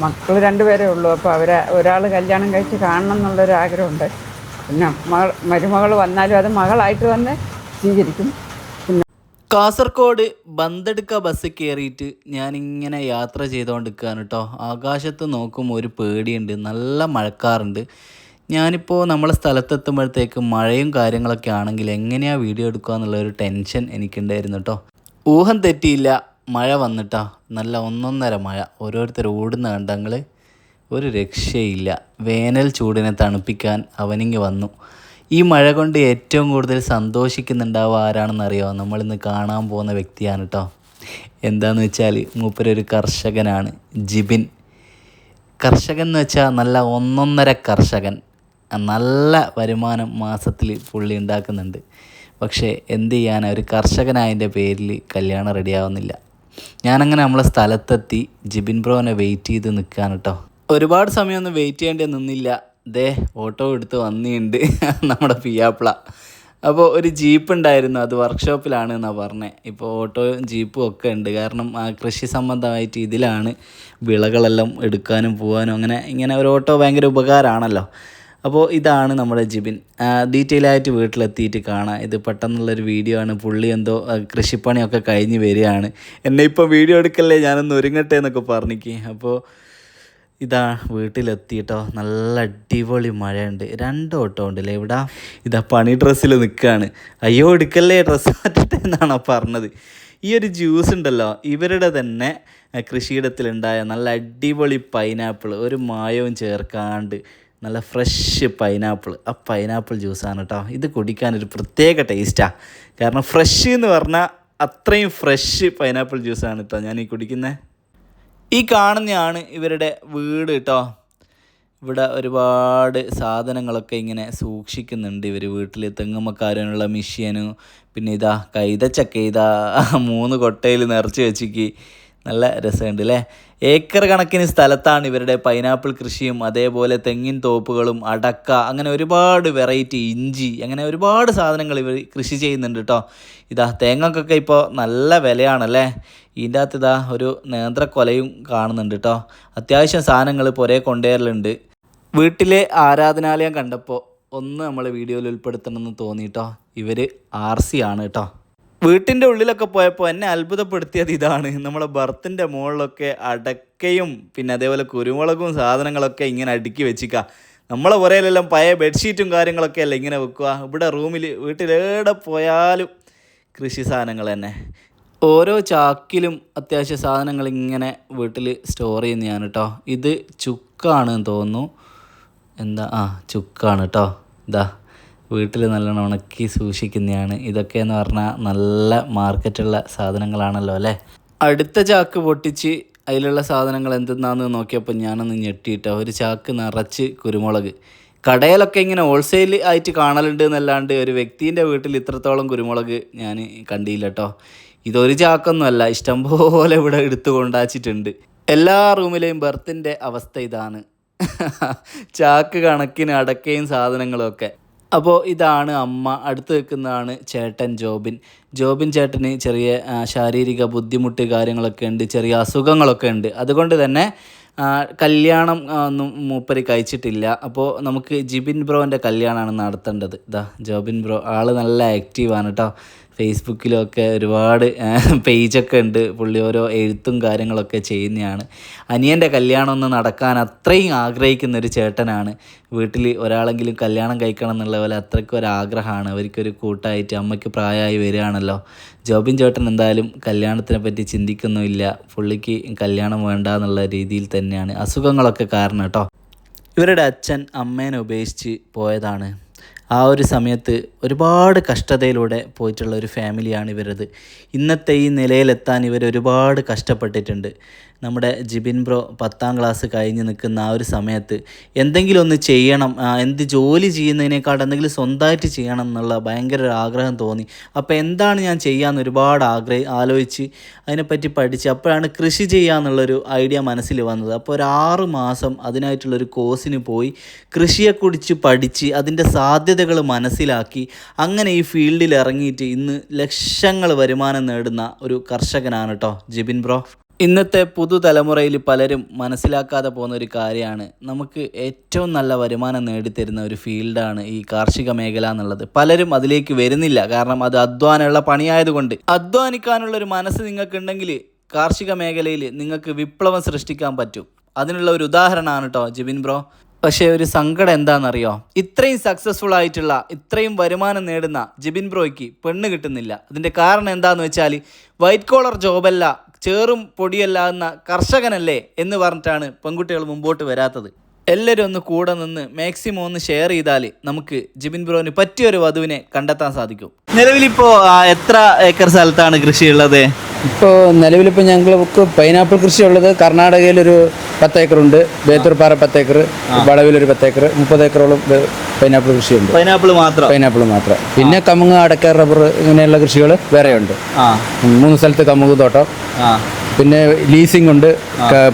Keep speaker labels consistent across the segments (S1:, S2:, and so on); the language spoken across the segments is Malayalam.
S1: മക്കൾ രണ്ടുപേരേ ഉള്ളൂ. അപ്പോൾ അവരെ ഒരാൾ കല്യാണം കഴിച്ച് കാണണം എന്നുള്ളൊരാഗ്രഹമുണ്ട്. പിന്നെ മരുമകൾ വന്നാലും അത് മകളായിട്ട് വന്ന് സ്വീകരിക്കും.
S2: കാസർഗോഡ് ബന്തെടുക്ക ബസ് കയറിയിട്ട് ഞാനിങ്ങനെ യാത്ര ചെയ്തുകൊണ്ടിരിക്കുകയാണ് കേട്ടോ. ആകാശത്ത് നോക്കുമ്പോൾ ഒരു പേടിയുണ്ട്, നല്ല മഴക്കാറുണ്ട്. ഞാനിപ്പോൾ നമ്മളെ സ്ഥലത്തെത്തുമ്പോഴത്തേക്ക് മഴയും കാര്യങ്ങളൊക്കെ ആണെങ്കിൽ എങ്ങനെയാണ് വീഡിയോ എടുക്കുക എന്നുള്ളൊരു ടെൻഷൻ എനിക്കുണ്ടായിരുന്നു കേട്ടോ. ഊഹം തെറ്റിയില്ല, മഴ വന്നിട്ടാ, നല്ല ഒന്നൊന്നര മഴ. ഓരോരുത്തർ ഓടുന്ന കണ്ടങ്ങൾ ഒരു രക്ഷയില്ല. വേനൽ ചൂടിനെ തണുപ്പിക്കാൻ അവനിങ്ങ് വന്നു. ഈ മഴ കൊണ്ട് ഏറ്റവും കൂടുതൽ സന്തോഷിക്കുന്നുണ്ടാവുക ആരാണെന്നറിയോ? നമ്മളിന്ന് കാണാൻ പോകുന്ന വ്യക്തിയാണ് കേട്ടോ. എന്താണെന്ന് വെച്ചാൽ മൂപ്പരൊരു കർഷകനാണ്, ജിബിൻ. കർഷകൻ എന്ന് വെച്ചാൽ നല്ല ഒന്നൊന്നര കർഷകൻ. നല്ല വരുമാനം മാസത്തിൽ പുള്ളി ഉണ്ടാക്കുന്നുണ്ട്. പക്ഷേ എന്ത് ചെയ്യാനാണ്, ഒരു കർഷകനായതിൻ്റെ പേരിൽ കല്യാണം റെഡിയാവുന്നില്ല. ഞാനങ്ങനെ നമ്മളെ സ്ഥലത്തെത്തി ജിബിൻ ബ്രോനെ വെയിറ്റ് ചെയ്ത് നിൽക്കുകയാണ് കേട്ടോ. ഒരുപാട് സമയമൊന്നും വെയിറ്റ് ചെയ്യേണ്ടി നിന്നില്ല. ദേ ഓട്ടോ എടുത്ത് വന്നിട്ടുണ്ട് നമ്മുടെ പിയാപ്പിള. അപ്പോൾ ഒരു ജീപ്പ് ഉണ്ടായിരുന്നു, അത് വർക്ക്ഷോപ്പിലാണ് എന്നാണ് പറഞ്ഞത്. ഇപ്പോൾ ഓട്ടോയും ജീപ്പും ഒക്കെ ഉണ്ട്. കാരണം കൃഷി സംബന്ധമായിട്ട് ഇതിലാണ് വിളകളെല്ലാം എടുക്കാനും പോകാനും അങ്ങനെ ഇങ്ങനെ ഒരു ഓട്ടോ ഭയങ്കര ഉപകാരമാണല്ലോ. അപ്പോൾ ഇതാണ് നമ്മുടെ ജിബിൻ. ഡീറ്റെയിൽ ആയിട്ട് വീട്ടിലെത്തിയിട്ട് കാണാം. ഇത് പെട്ടെന്നുള്ളൊരു വീഡിയോ ആണ്. പുള്ളി എന്തോ കൃഷിപ്പണിയൊക്കെ കഴിഞ്ഞ് വരികയാണ്. എന്നെ ഇപ്പോൾ വീഡിയോ എടുക്കല്ലേ, ഞാനൊന്ന് ഒരുങ്ങട്ടെ എന്നൊക്കെ പറഞ്ഞിക്ക്. അപ്പോൾ ഇതാ വീട്ടിലെത്തിയിട്ടോ. നല്ല അടിപൊളി മഴയുണ്ട്. 2 ഓട്ടോ ഉണ്ടല്ലേ ഇവിടെ. ഇതാ പണി ഡ്രസ്സിൽ നിൽക്കുകയാണ്. അയ്യോ എടുക്കല്ലേ, ഡ്രസ്സ് മാറ്റട്ടെ എന്നാണോ പറഞ്ഞത്. ഈ ഒരു ജ്യൂസ് ഉണ്ടല്ലോ, ഇവരുടെ തന്നെ കൃഷിയിടത്തിലുണ്ടായ നല്ല അടിപൊളി പൈനാപ്പിൾ, ഒരു മായവും ചേർക്കാണ്ട് നല്ല ഫ്രഷ് പൈനാപ്പിൾ. ആ പൈനാപ്പിൾ ജ്യൂസാണ് കേട്ടോ. ഇത് കുടിക്കാനൊരു പ്രത്യേക ടേസ്റ്റാണ്. കാരണം ഫ്രഷ് എന്ന് പറഞ്ഞാൽ അത്രയും ഫ്രഷ് പൈനാപ്പിൾ ജ്യൂസാണ് കേട്ടോ ഞാൻ ഈ കുടിക്കുന്നത്. ഈ കാണുന്നതാണ് ഇവരുടെ വീട് കേട്ടോ. ഇവിടെ ഒരുപാട് സാധനങ്ങളൊക്കെ ഇങ്ങനെ സൂക്ഷിക്കുന്നുണ്ട് ഇവർ വീട്ടിൽ. തെങ്ങുമ്മക്കാരനുള്ള മിഷ്യനും പിന്നെ ഇതാ കൈതച്ചക്ക ഇതാ 3 കൊട്ടയിൽ നിറച്ച് വെച്ചിക്ക്. നല്ല രസമുണ്ട് അല്ലേ. ഏക്കർ കണക്കിന് സ്ഥലത്താണ് ഇവരുടെ പൈനാപ്പിൾ കൃഷിയും അതേപോലെ തെങ്ങിൻ തോപ്പുകളും അടക്ക, അങ്ങനെ ഒരുപാട് വെറൈറ്റി, ഇഞ്ചി, അങ്ങനെ ഒരുപാട് സാധനങ്ങൾ ഇവർ കൃഷി ചെയ്യുന്നുണ്ട് കേട്ടോ. ഇതാ തേങ്ങക്കൊക്കെ ഇപ്പോൾ നല്ല വിലയാണല്ലേ. ഇതിൻ്റെ അകത്ത് ഇതാ ഒരു നേന്ത്രക്കൊലയും കാണുന്നുണ്ട് കേട്ടോ. അത്യാവശ്യം സാധനങ്ങൾ പുരേ കൊണ്ടുവരലുണ്ട്. വീട്ടിലെ ആരാധനാലയം കണ്ടപ്പോൾ ഒന്ന് നമ്മൾ വീഡിയോയിൽ ഉൾപ്പെടുത്തണമെന്ന് തോന്നിയിട്ടോ. ഇവർ RC ആണ് കേട്ടോ. വീട്ടിൻ്റെ ഉള്ളിലൊക്കെ പോയപ്പോൾ എന്നെ അത്ഭുതപ്പെടുത്തിയത് ഇതാണ്. നമ്മളെ ബർത്തിൻ്റെ മുകളിലൊക്കെ അടക്കയും പിന്നെ അതേപോലെ കുരുമുളകും സാധനങ്ങളൊക്കെ ഇങ്ങനെ അടുക്കി വെച്ചിക്കുക. നമ്മളെ പുരയിലെല്ലാം പഴയ ബെഡ്ഷീറ്റും കാര്യങ്ങളൊക്കെ അല്ലേ ഇങ്ങനെ വെക്കുക. ഇവിടെ റൂമിൽ വീട്ടിലേടെ പോയാലും കൃഷി സാധനങ്ങൾ തന്നെ. ഓരോ ചാക്കിലും അത്യാവശ്യ സാധനങ്ങൾ ഇങ്ങനെ വീട്ടിൽ സ്റ്റോർ ചെയ്യുന്നതാണ് കേട്ടോ. ഇത് ചുക്കാണെന്ന് തോന്നുന്നു. ചുക്കാണ് കേട്ടോ. ഇതാ വീട്ടിൽ നല്ലോണം ഉണക്കി സൂക്ഷിക്കുന്നതാണ്. ഇതൊക്കെയെന്ന് പറഞ്ഞാൽ നല്ല മാർക്കറ്റുള്ള സാധനങ്ങളാണല്ലോ അല്ലേ. അടുത്ത ചാക്ക് പൊട്ടിച്ച് അതിലുള്ള സാധനങ്ങൾ എന്തെന്നാന്ന് നോക്കിയപ്പോൾ ഞാനൊന്ന് ഞെട്ടിയിട്ടോ. ഒരു ചാക്ക് നിറച്ച് കുരുമുളക്. കടയിലൊക്കെ ഇങ്ങനെ ഹോൾസെയിൽ ആയിട്ട് കാണലുണ്ട് എന്നല്ലാണ്ട് ഒരു വ്യക്തിൻ്റെ വീട്ടിൽ ഇത്രത്തോളം കുരുമുളക് ഞാൻ കണ്ടില്ല കേട്ടോ. ഇതൊരു ചാക്കൊന്നുമല്ല, ഇഷ്ടംപോലെ ഇവിടെ എടുത്തു കൊണ്ടാച്ചിട്ടുണ്ട്. എല്ലാ റൂമിലെയും ബർത്തിൻ്റെ അവസ്ഥ ഇതാണ്. ചാക്ക് കണക്കിന് അടക്കയും സാധനങ്ങളും ഒക്കെ. അപ്പോൾ ഇതാണ് അമ്മ. അടുത്ത് നിൽക്കുന്നതാണ് ചേട്ടൻ ജോബിൻ ചേട്ടന് ചെറിയ ശാരീരിക ബുദ്ധിമുട്ട് കാര്യങ്ങളൊക്കെ ഉണ്ട്, ചെറിയ അസുഖങ്ങളൊക്കെ ഉണ്ട്. അതുകൊണ്ട് തന്നെ കല്യാണം ഒന്നും മൂപ്പര് കഴിച്ചിട്ടില്ല. അപ്പോൾ നമുക്ക് ജിബിൻ ബ്രോൻ്റെ കല്യാണമാണ് നടത്തേണ്ടത്. ഇതാ ജോബിൻ ബ്രോ, ആൾ നല്ല ആക്റ്റീവാണ് കേട്ടോ. ഫേസ്ബുക്കിലൊക്കെ ഒരുപാട് പേജൊക്കെ ഉണ്ട്. പുള്ളി ഓരോ എഴുത്തും കാര്യങ്ങളൊക്കെ ചെയ്യുന്നതാണ്. അനിയൻ്റെ കല്യാണം ഒന്ന് നടക്കാൻ അത്രയും ആഗ്രഹിക്കുന്നൊരു ചേട്ടനാണ്. വീട്ടിൽ ഒരാളെങ്കിലും കല്യാണം കഴിക്കണം എന്നുള്ള പോലെ അത്രയ്ക്കും ഒരാഗ്രഹമാണ്. അവർക്കൊരു കൂട്ടായിട്ട്. അമ്മയ്ക്ക് പ്രായമായി വരികയാണല്ലോ. ജോബിൻ ചേട്ടൻ എന്തായാലും കല്യാണത്തിനെ പറ്റി ചിന്തിക്കുന്നുമില്ല. പുള്ളിക്ക് കല്യാണം വേണ്ട എന്നുള്ള രീതിയിൽ തന്നെയാണ്. അസുഖങ്ങളൊക്കെ കാരണം കേട്ടോ. ഇവരുടെ അച്ഛൻ അമ്മേനെ ഉപേക്ഷിച്ച് പോയതാണ്. ആ ഒരു സമയത്ത് ഒരുപാട് കഷ്ടതയിലൂടെ പോയിട്ടുള്ള ഒരു ഫാമിലിയാണ് ഇവരത്. ഇന്നത്തെ ഈ നിലയിലെത്താൻ ഇവർ ഒരുപാട് കഷ്ടപ്പെട്ടിട്ടുണ്ട്. നമ്മുടെ ജിബിൻ ബ്രോ 10ാം ക്ലാസ് കഴിഞ്ഞ് നിൽക്കുന്ന ആ ഒരു സമയത്ത് എന്തെങ്കിലും ഒന്ന് ചെയ്യണം, എന്ത് ജോലി ചെയ്യുന്നതിനേക്കാൾ എന്തെങ്കിലും സ്വന്തമായിട്ട് ചെയ്യണം എന്നുള്ള ഭയങ്കര ഒരു ആഗ്രഹം തോന്നി. അപ്പോൾ എന്താണ് ഞാൻ ചെയ്യാമെന്ന് ഒരുപാട് ആലോചിച്ച് അതിനെപ്പറ്റി പഠിച്ച് അപ്പോഴാണ് കൃഷി ചെയ്യാമെന്നുള്ളൊരു ഐഡിയ മനസ്സിൽ വന്നത്. അപ്പോൾ ഒരു 6 മാസം അതിനായിട്ടുള്ളൊരു കോഴ്സിന് പോയി കൃഷിയെക്കുറിച്ച് പഠിച്ച് അതിൻ്റെ സാധ്യതകൾ മനസ്സിലാക്കി അങ്ങനെ ഈ ഫീൽഡിൽ ഇറങ്ങിയിട്ട് ഇന്ന് ലക്ഷങ്ങൾ വരുമാനം നേടുന്ന ഒരു കർഷകനാണ് കേട്ടോ ജിബിൻ ബ്രോ. ഇന്നത്തെ പുതുതലമുറയിൽ പലരും മനസ്സിലാക്കാതെ പോകുന്ന ഒരു കാര്യമാണ്, നമുക്ക് ഏറ്റവും നല്ല വരുമാനം നേടിത്തരുന്ന ഒരു ഫീൽഡാണ് ഈ കാർഷിക മേഖല എന്നുള്ളത്. പലരും അതിലേക്ക് വരുന്നില്ല, കാരണം അത് അധ്വാനമുള്ള പണിയായതുകൊണ്ട്. അധ്വാനിക്കാനുള്ള ഒരു മനസ്സ് നിങ്ങൾക്കുണ്ടെങ്കിൽ കാർഷിക മേഖലയിൽ നിങ്ങൾക്ക് വിപ്ലവം സൃഷ്ടിക്കാൻ പറ്റും. അതിനുള്ള ഒരു ഉദാഹരണമാണ് കേട്ടോ ജിബിൻ ബ്രോ. പക്ഷേ ഒരു സങ്കടം എന്താണെന്നറിയോ, ഇത്രയും സക്സസ്ഫുൾ ആയിട്ടുള്ള ഇത്രയും വരുമാനം നേടുന്ന ജിബിൻ ബ്രോയ്ക്ക് പെണ്ണ് കിട്ടുന്നില്ല. അതിൻ്റെ കാരണം എന്താണെന്ന് വെച്ചാൽ വൈറ്റ് കോളർ ജോബല്ല, ചേറും പൊടിയല്ല എന്ന കർഷകനല്ലേ എന്ന് പറഞ്ഞിട്ടാണ് പെൺകുട്ടികൾ മുമ്പോട്ട് വരാത്തത്. എല്ലാവരും ഒന്ന് കൂടെ നിന്ന് മാക്സിമം ഒന്ന് ഷെയർ ചെയ്താൽ നമുക്ക് ജിബിൻ ബ്രോന് പറ്റിയൊരു വധുവിനെ കണ്ടെത്താൻ സാധിക്കും. നിലവിലിപ്പോൾ എത്ര ഏക്കർ സ്ഥലത്താണ് കൃഷിയുള്ളത്?
S3: ഇപ്പോൾ നിലവിലിപ്പോൾ ഞങ്ങൾക്ക് പൈനാപ്പിൾ കൃഷിയുള്ളത് കർണാടകയിലൊരു 10 ഏക്കറുണ്ട്, ബേത്തൂർപ്പാറ 10 ഏക്കർ, വളവിലൊരു 10 ഏക്കർ, 30 ഏക്കറോളം പൈനാപ്പിൾ കൃഷിയുണ്ട്.
S2: പൈനാപ്പിൾ മാത്രം.
S3: പിന്നെ കമുങ്ങ്, അടക്ക, റബ്ബർ ഇങ്ങനെയുള്ള കൃഷികൾ വേറെയുണ്ട്. 3 സ്ഥലത്ത് കമുങ്ങ് തോട്ടം, പിന്നെ ലീസിംഗ് ഉണ്ട്,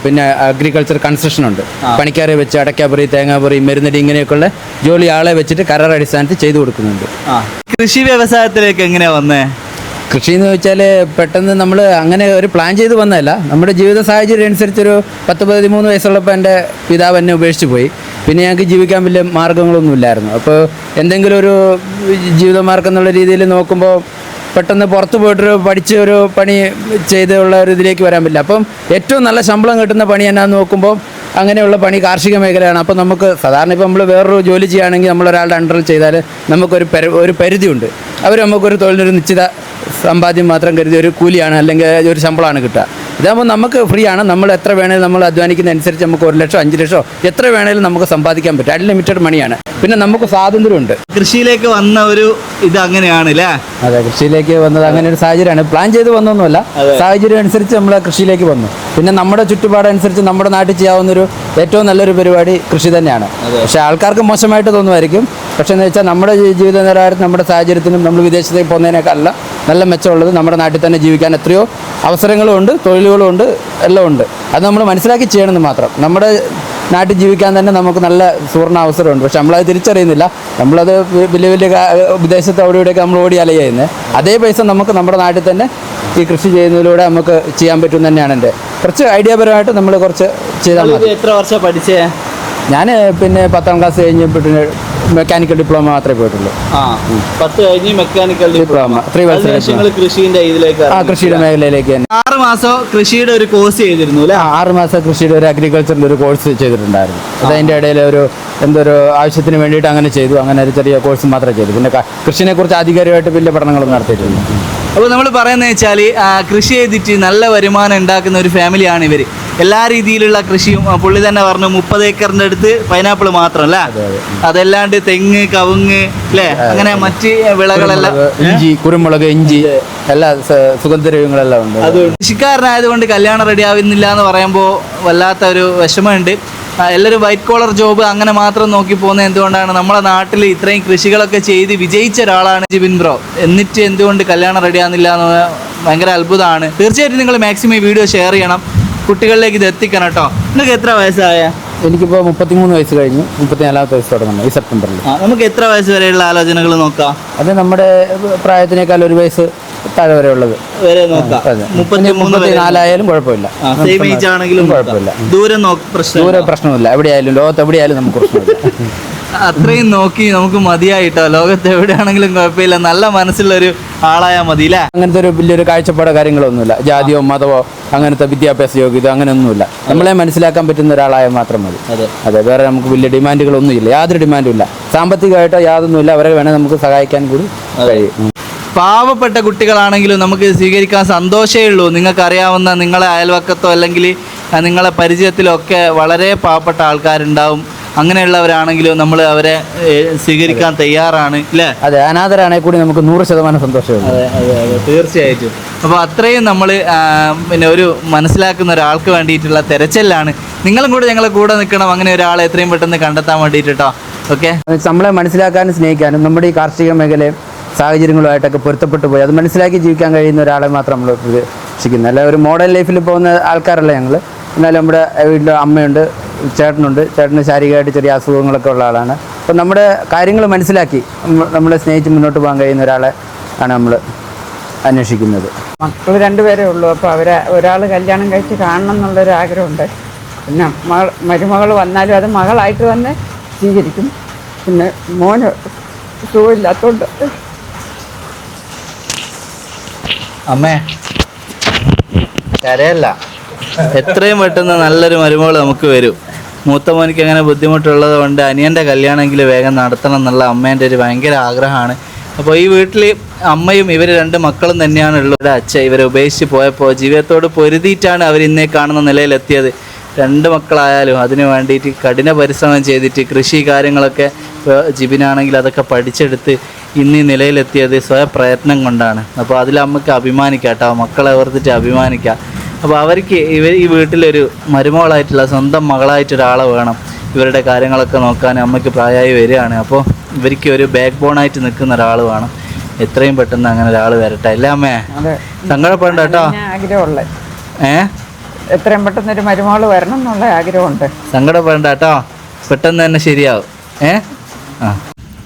S3: പിന്നെ അഗ്രികൾച്ചർ കൺസ്ട്രക്ഷൻ ഉണ്ട്. പണിക്കാരെ വെച്ച് അടയ്ക്കാപ്പറി, തേങ്ങാപ്പറി, മരുന്നടി ഇങ്ങനെയൊക്കെയുള്ള ജോലി ആളെ വെച്ചിട്ട് കരാർ അടിസ്ഥാനത്തിൽ ചെയ്തു കൊടുക്കുന്നുണ്ട്.
S2: കൃഷി വ്യവസായത്തിലേക്ക് എങ്ങനെയാ വന്നേ?
S3: കൃഷി എന്ന് വെച്ചാൽ പെട്ടെന്ന് നമ്മൾ അങ്ങനെ ഒരു പ്ലാൻ ചെയ്ത് വന്നതല്ല. നമ്മുടെ ജീവിത സാഹചര്യം അനുസരിച്ചൊരു 10-13 വയസ്സുള്ളപ്പോൾ എൻ്റെ പിതാവ് എന്നെ ഉപേക്ഷിച്ച് പോയി. പിന്നെ ഞങ്ങൾക്ക് ജീവിക്കാൻ വലിയ മാർഗ്ഗങ്ങളൊന്നും ഇല്ലായിരുന്നു. അപ്പോൾ എന്തെങ്കിലും ഒരു ജീവിതമാർഗ്ഗം എന്നുള്ള രീതിയിൽ നോക്കുമ്പോൾ പെട്ടെന്ന് പുറത്ത് പോയിട്ടൊരു പഠിച്ച് ഒരു പണി ചെയ്തുള്ള ഒരു ഇതിലേക്ക് വരാൻ പറ്റില്ല. അപ്പം ഏറ്റവും നല്ല ശമ്പളം കിട്ടുന്ന പണി എന്നാന്ന് നോക്കുമ്പോൾ അങ്ങനെയുള്ള പണി കാർഷിക മേഖലയാണ്. അപ്പോൾ നമുക്ക് സാധാരണ ഇപ്പോൾ നമ്മൾ വേറൊരു ജോലി ചെയ്യുകയാണെങ്കിൽ നമ്മളൊരാളുടെ അണ്ടറിൽ ചെയ്താൽ നമുക്കൊരു പരിധിയുണ്ട്. അവർ നമുക്കൊരു തൊഴിലിനൊരു നിശ്ചിത സമ്പാദ്യം മാത്രം കരുതി ഒരു കൂലിയാണ് അല്ലെങ്കിൽ ഒരു ശമ്പളമാണ് കിട്ടുക. ഇതാകുമ്പോൾ നമുക്ക് ഫ്രീ ആണ്. നമ്മൾ എത്ര വേണേലും നമ്മൾ അധ്വാനിക്കുന്ന അനുസരിച്ച് നമുക്ക് 1 ലക്ഷം 5 ലക്ഷം എത്ര വേണേലും നമുക്ക് സമ്പാദിക്കാൻ പറ്റും. അൺലിമിറ്റഡ് മണിയാണ്. പിന്നെ നമുക്ക് സ്വാതന്ത്ര്യമുണ്ട്.
S2: കൃഷിയിലേക്ക് വന്ന ഒരു ഇത് അങ്ങനെയാണ് അല്ലേ?
S3: അതെ, കൃഷിയിലേക്ക് വന്നത് അങ്ങനെ ഒരു സാഹചര്യമാണ്. പ്ലാൻ ചെയ്ത് വന്നൊന്നുമല്ല, സാഹചര്യം അനുസരിച്ച് നമ്മൾ കൃഷിയിലേക്ക് വന്നു. പിന്നെ നമ്മുടെ ചുറ്റുപാടനുസരിച്ച് നമ്മുടെ നാട്ടിൽ ചെയ്യാവുന്നൊരു ഏറ്റവും നല്ലൊരു പരിപാടി കൃഷി തന്നെയാണ്. പക്ഷേ ആൾക്കാർക്ക് മോശമായിട്ട് തോന്നുമായിരിക്കും. പക്ഷേ എന്ന് വെച്ചാൽ നമ്മുടെ ജീവിത നിലവാരത്തിനും നമ്മുടെ സാഹചര്യത്തിനും നമ്മൾ വിദേശത്തേക്ക് പോകുന്നതിനേക്കാളല്ല നല്ല മെച്ചമുള്ളത് നമ്മുടെ നാട്ടിൽ തന്നെ ജീവിക്കാൻ എത്രയോ അവസരങ്ങളും ഉണ്ട്, തൊഴിലുകളും ഉണ്ട്, എല്ലാം ഉണ്ട്. അത് നമ്മൾ മനസ്സിലാക്കി ചെയ്യണമെന്ന് മാത്രം. നമ്മുടെ നാട്ടിൽ ജീവിക്കാൻ തന്നെ നമുക്ക് നല്ല സുവർണ്ണ അവസരമുണ്ട്. പക്ഷെ നമ്മളത് തിരിച്ചറിയുന്നില്ല. നമ്മളത് വലിയ വലിയ വിദേശത്ത് അവിടെ ഇവിടെയൊക്കെ നമ്മൾ ഓടി അലയുന്നത്. അതേ പൈസ നമുക്ക് നമ്മുടെ നാട്ടിൽ തന്നെ ഈ കൃഷി ചെയ്യുന്നതിലൂടെ നമുക്ക് ചെയ്യാൻ പറ്റും തന്നെയാണ് എൻ്റെ കുറച്ച് ഐഡിയാപരമായിട്ട് നമ്മൾ കുറച്ച് ചെയ്താൽ മതി.
S2: എത്ര വർഷം പഠിച്ചേ?
S3: ഞാൻ പിന്നെ 10ാം ക്ലാസ് കഴിഞ്ഞ് പിന്നെ മെക്കാനിക്കൽ ഡിപ്ലോമ മാത്രമേ പോയിട്ടുള്ളൂ.
S2: 10 കഴിഞ്ഞ് മെക്കാനിക്കൽ ഡിപ്ലോമ.
S3: കൃഷിയുടെ മേഖലയിലേക്ക് തന്നെ
S2: 6 മാസം കൃഷിയുടെ ഒരു കോഴ്സ് ചെയ്തിരുന്നു അല്ലേ?
S3: 6 മാസം കൃഷിയുടെ ഒരു അഗ്രികൾച്ചറിൻ്റെ ഒരു കോഴ്സ് ചെയ്തിട്ടുണ്ടായിരുന്നു. അതതിൻ്റെ ഇടയിൽ എന്തൊരു ആവശ്യത്തിന് വേണ്ടിയിട്ട് അങ്ങനെ ചെയ്തു. അങ്ങനെ ഒരു ചെറിയ കോഴ്സ് മാത്രമേ ചെയ്തു. പിന്നെ കൃഷിനെ കുറിച്ച് ആധികാരികമായിട്ട് വലിയ പഠനങ്ങളൊന്നും നടത്തിയിട്ടുണ്ട്.
S2: അപ്പോൾ നമ്മൾ പറയുന്നത് വെച്ചാൽ കൃഷി ചെയ്തിട്ട് നല്ല വരുമാനം ഉണ്ടാക്കുന്ന ഒരു ഫാമിലിയാണ് ഇവർ. എല്ലാ രീതിയിലുള്ള കൃഷിയും പുള്ളി തന്നെ പറഞ്ഞു. 30 ഏക്കറിൻ്റെ അടുത്ത് പൈനാപ്പിൾ മാത്രമല്ല, അതല്ലാണ്ട് തെങ്ങ്, കവുങ്ങ് അല്ലേ, അങ്ങനെ മറ്റ് വിളകളെല്ലാം,
S3: ഇഞ്ചി, കുരുമുളക്, ഇഞ്ചി, എല്ലാ സുഗന്ധദ്രവ്യങ്ങളെല്ലാം ഉണ്ട്.
S2: അത് കൃഷിക്കാരനായതുകൊണ്ട് കല്യാണം റെഡി ആവുന്നില്ല എന്ന് പറയുമ്പോൾ വല്ലാത്ത ഒരു വിഷമമുണ്ട്. എല്ലാവരും വൈറ്റ് കോളർ ജോബ് അങ്ങനെ മാത്രം നോക്കി പോകുന്നത് എന്തുകൊണ്ടാണ്? നമ്മുടെ നാട്ടിൽ ഇത്രയും കൃഷികളൊക്കെ ചെയ്ത് വിജയിച്ച ഒരാളാണ് ജിബിൻ ബ്രോ. എന്നിട്ട് എന്തുകൊണ്ട് കല്യാണം റെഡി ആവുന്നില്ല എന്ന് ഭയങ്കര അത്ഭുതമാണ്. തീർച്ചയായിട്ടും നിങ്ങൾ മാക്സിമം ഈ വീഡിയോ ഷെയർ ചെയ്യണം, കുട്ടികളിലേക്ക് ഇത് എത്തിക്കണം കേട്ടോ. നിങ്ങൾക്ക് എത്ര വയസ്സായ?
S3: എനിക്കിപ്പോൾ 33 വയസ്സ് കഴിഞ്ഞു. 34ാമത്തെ വയസ്സ് തുടങ്ങുന്നു ഈ സെപ്റ്റംബറിൽ.
S2: നമുക്ക് എത്ര വയസ്സ് വരെയുള്ള ആലോചനകൾ നോക്കാം?
S3: അത് നമ്മുടെ പ്രായത്തിനേക്കാൾ 1 വയസ്സ് താഴെ വരെ ഉള്ളത്
S2: വരെ നോക്കാം.
S3: 34 കുഴപ്പമില്ല.
S2: സെയിം ഏജ് ആണെങ്കിലും
S3: കുഴപ്പമില്ല.
S2: ദൂരം
S3: പ്രശ്നമില്ല. എവിടെയായാലും ലോകത്ത് എവിടെയായാലും നമുക്ക് പ്രശ്നമില്ല.
S2: അത്രയും നോക്കി നമുക്ക് മതിയായിട്ടോ. ലോകത്ത് എവിടെയാണെങ്കിലും കുഴപ്പമില്ല, നല്ല മനസ്സുള്ളൊരു ആളായാൽ മതി അല്ലേ?
S3: അങ്ങനത്തെ ഒരു വലിയൊരു കാഴ്ചപ്പാടോ കാര്യങ്ങളൊന്നുമില്ല. ജാതിയോ മതമോ അങ്ങനത്തെ വിദ്യാഭ്യാസ യോഗ്യത അങ്ങനെയൊന്നുമില്ല. നമ്മളെ മനസ്സിലാക്കാൻ പറ്റുന്ന ഒരാളായാൽ മാത്രം മതി. അതെ, വേറെ നമുക്ക് വലിയ ഡിമാൻഡുകളൊന്നുമില്ല. യാതൊരു ഡിമാൻഡും ഇല്ല. സാമ്പത്തികമായിട്ടോ യാതൊന്നുമില്ല. അവരെ വേണേൽ നമുക്ക് സഹായിക്കാൻ കൂടി കഴിയും.
S2: പാവപ്പെട്ട കുട്ടികളാണെങ്കിലും നമുക്ക് സ്വീകരിക്കാൻ സന്തോഷമേ ഉള്ളൂ. നിങ്ങൾക്കറിയാവുന്ന നിങ്ങളെ അയൽവക്കത്തോ അല്ലെങ്കിൽ നിങ്ങളെ പരിചയത്തിലൊക്കെ വളരെ പാവപ്പെട്ട ആൾക്കാരുണ്ടാവും. അങ്ങനെയുള്ളവരാണെങ്കിലും നമ്മൾ അവരെ സ്വീകരിക്കാൻ തയ്യാറാണ് അല്ലേ?
S3: അതെ, അനാഥരാണെങ്കിൽ കൂടി നമുക്ക് 100% സന്തോഷമുണ്ട്.
S2: അതെ, തീർച്ചയായിട്ടും. അപ്പോൾ അത്രയും നമ്മൾ പിന്നെ ഒരു മനസ്സിലാക്കുന്ന ഒരാൾക്ക് വേണ്ടിയിട്ടുള്ള തെരച്ചിലാണ്. നിങ്ങളും കൂടെ ഞങ്ങളെ കൂടെ നിൽക്കണം, അങ്ങനെ ഒരാളെ എത്രയും പെട്ടെന്ന് കണ്ടെത്താൻ വേണ്ടിയിട്ട് കേട്ടോ. ഓക്കെ,
S3: നമ്മളെ മനസ്സിലാക്കാനും സ്നേഹിക്കാനും നമ്മുടെ ഈ കാർഷിക മേഖലയും സാഹചര്യങ്ങളുമായിട്ടൊക്കെ പൊരുത്തപ്പെട്ടു പോയി അത് മനസ്സിലാക്കി ജീവിക്കാൻ കഴിയുന്ന ഒരാളെ മാത്രം നമ്മൾ പ്രതീക്ഷിക്കുന്നത്. അല്ല ഒരു മോഡേൺ ലൈഫിൽ പോകുന്ന ആൾക്കാരല്ല ഞങ്ങൾ. എന്നാലും നമ്മുടെ വീട്ടിൽ അമ്മയുണ്ട്, ചേട്ടനുണ്ട്. ചേട്ടന് ശാരീരികമായിട്ട് ചെറിയ അസുഖങ്ങളൊക്കെ ഉള്ള ആളാണ്. അപ്പോൾ നമ്മുടെ കാര്യങ്ങൾ മനസ്സിലാക്കി നമ്മളെ സ്നേഹിച്ച് മുന്നോട്ട് പോകാൻ കഴിയുന്ന ഒരാളെ ആണ് നമ്മൾ അന്വേഷിക്കുന്നത്.
S1: മക്കൾ രണ്ടുപേരേ ഉള്ളൂ. അപ്പോൾ അവരെ ഒരാൾ കല്യാണം കഴിച്ച് കാണണം എന്നുള്ളൊരു ആഗ്രഹമുണ്ട്. പിന്നെ മരുമകൾ വന്നാലും അത് മകളായിട്ട് വന്ന് സ്വീകരിക്കും. പിന്നെ മോന് സുഖമില്ലാത്തതുകൊണ്ട്
S2: അമ്മേ കരയല്ല, എത്രയും പെട്ടെന്ന് നല്ലൊരു മരുമകൾ നമുക്ക് വരും. മൂത്ത മോനിക്ക് അങ്ങനെ ബുദ്ധിമുട്ടുള്ളത് കൊണ്ട് അനിയൻ്റെ കല്യാണമെങ്കിൽ വേഗം നടത്തണം എന്നുള്ള അമ്മേൻ്റെ ഒരു ഭയങ്കര ആഗ്രഹമാണ്. അപ്പോൾ ഈ വീട്ടിൽ അമ്മയും ഇവർ 2 മക്കളും തന്നെയാണ് ഉള്ളത്. അച്ഛൻ ഇവരെ ഉപേക്ഷിച്ച് പോയപ്പോൾ ജീവിതത്തോട് പൊരുതിയിട്ടാണ് അവർ ഇന്നേ കാണുന്ന നിലയിലെത്തിയത്. 2 മക്കളായാലും അതിന് വേണ്ടിയിട്ട് കഠിന പരിശ്രമം ചെയ്തിട്ട് കൃഷി കാര്യങ്ങളൊക്കെ ജിബിനാണെങ്കിൽ അതൊക്കെ പഠിച്ചെടുത്ത് ഇന്ന് ഈ നിലയിലെത്തിയത് സ്വയം പ്രയത്നം കൊണ്ടാണ്. അപ്പോൾ അതിൽ അമ്മയ്ക്ക് അഭിമാനിക്കാം കേട്ടോ, മക്കളെ ഓർത്തിട്ട് അഭിമാനിക്കാം. അപ്പോൾ അവർക്ക് ഈ വീട്ടിലൊരു മരുമകളായിട്ടുള്ള സ്വന്തം മകളായിട്ടൊരാളെ വേണം ഇവരുടെ കാര്യങ്ങളൊക്കെ നോക്കാൻ. അമ്മയ്ക്ക് പ്രായമായി വരികയാണ്. അപ്പോൾ ഇവർക്ക് ഒരു ബാക്ക് ബോണായിട്ട് നിൽക്കുന്ന ഒരാൾ വേണം. എത്രയും പെട്ടെന്ന് അങ്ങനെ ഒരാൾ വരട്ടെ. അല്ലേ അമ്മേ? സങ്കടപ്പെടണ്ട കേട്ടോ.
S1: ആഗ്രഹമുള്ളത് എത്രയും പെട്ടെന്ന് ഒരു മരുമകൾ വരണം എന്നുള്ള ആഗ്രഹമുണ്ട്.
S2: സങ്കടപ്പെടണ്ട കേട്ടോ, പെട്ടെന്ന് തന്നെ ശരിയാവും.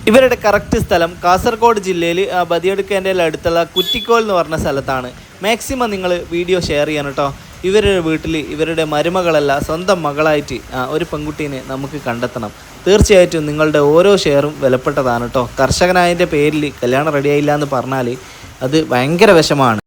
S2: ഇവരുടെ കറക്റ്റ് സ്ഥലം കാസർഗോഡ് ജില്ലയിൽ ബദിയടുക്കേൻ്റെ അടുത്തുള്ള കുറ്റിക്കോൽ എന്ന് പറഞ്ഞ സ്ഥലത്താണ്. മാക്സിമം നിങ്ങൾ വീഡിയോ ഷെയർ ചെയ്യണം കേട്ടോ. ഇവരുടെ വീട്ടിൽ ഇവരുടെ മരുമകളല്ല സ്വന്തം മകളായിട്ട് ഒരു പെൺകുട്ടീനെ നമുക്ക് കണ്ടെത്തണം. തീർച്ചയായിട്ടും നിങ്ങളുടെ ഓരോ ഷെയറും വിലപ്പെട്ടതാണ് കേട്ടോ. കർഷകനായതിൻ്റെ പേരിൽ കല്യാണം റെഡിയായില്ല എന്ന് പറഞ്ഞാൽ അത് ഭയങ്കര വിഷമാണ്.